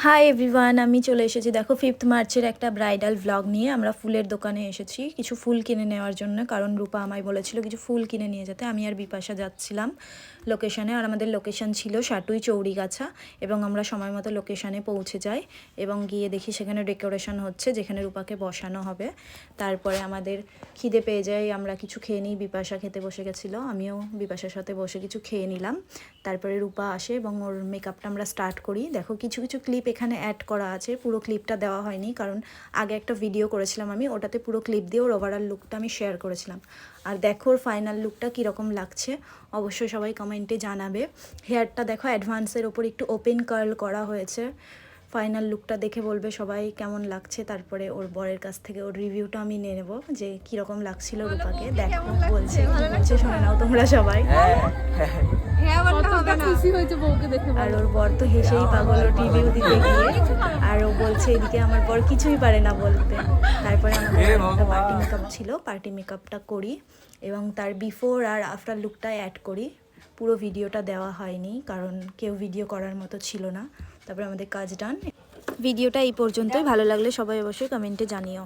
Hi everyone, আমি চলে এসেছি দেখো 5th মার্চের একটা ব্রাইডাল ভ্লগ নিয়ে। আমরা ফুলের দোকানে এসেছি কিছু ফুল কিনে নেওয়ার জন্য, কারণ রূপা আমায় বলেছিল কিছু ফুল কিনে নিয়ে যেতে। আমি আর বিপাশা যাচ্ছিলাম লোকেশানে, আর আমাদের লোকেশান ছিল সাটুই চৌড়িগাছা, এবং আমরা সময় মতো লোকেশানে পৌঁছে যাই এবং গিয়ে দেখি সেখানে ডেকোরেশন হচ্ছে, যেখানে রূপাকে বসানো হবে। তারপরে আমাদের খিদে পেয়ে যায়, আমরা কিছু খেয়ে নিই। বিপাশা খেতে বসে গেছিলো, আমিও বিপাশার সাথে বসে কিছু খেয়ে নিলাম। তারপরে রূপা আসে এবং ওর মেকআপটা আমরা স্টার্ট করি। দেখো কিছু কিছু ক্লিপ এখানে অ্যাড করা আছে, পুরো ক্লিপটা দেওয়া হয়নি, কারণ আগে একটা ভিডিও করেছিলাম আমি, ওটাতে পুরো ক্লিপ দিয়ে ওর ওভারঅল লুকটা আমি শেয়ার করেছিলাম। আর দেখো ওর ফাইনাল লুকটা কীরকম লাগছে অবশ্যই সবাই কমেন্টে জানাবে। হেয়ারটা দেখো অ্যাডভান্সের ওপর একটু ওপেন কার্ল করা হয়েছে। ফাইনাল লুকটা দেখে বলবে সবাই কেমন লাগছে। তারপরে ওর বরের কাছ থেকে ওর রিভিউটা আমি নিয়ে নেবো যে কীরকম লাগছিল রূপাকে। দেখো বলছে শুনে নাও তোমরা সবাই। আর ওর বর তো হেসেই পাগল ওর রিভিউ দিতে গিয়ে, আর ও বলছে এদিকে আমার বর কিছুই পারে না বলতে। তারপরে আমাদের একটা পার্টি মেকআপ ছিল, পার্টি মেকআপটা করি এবং তার বিফোর আর আফটার লুকটা অ্যাড করি। পুরো ভিডিওটা দেওয়া হয়নি কারণ কেউ ভিডিও করার মতো ছিল না। তারপরে আমাদের কাজ ডান। ভিডিওটা এই পর্যন্তই, ভালো লাগলে সবাই অবশ্যই কমেন্টে জানিও।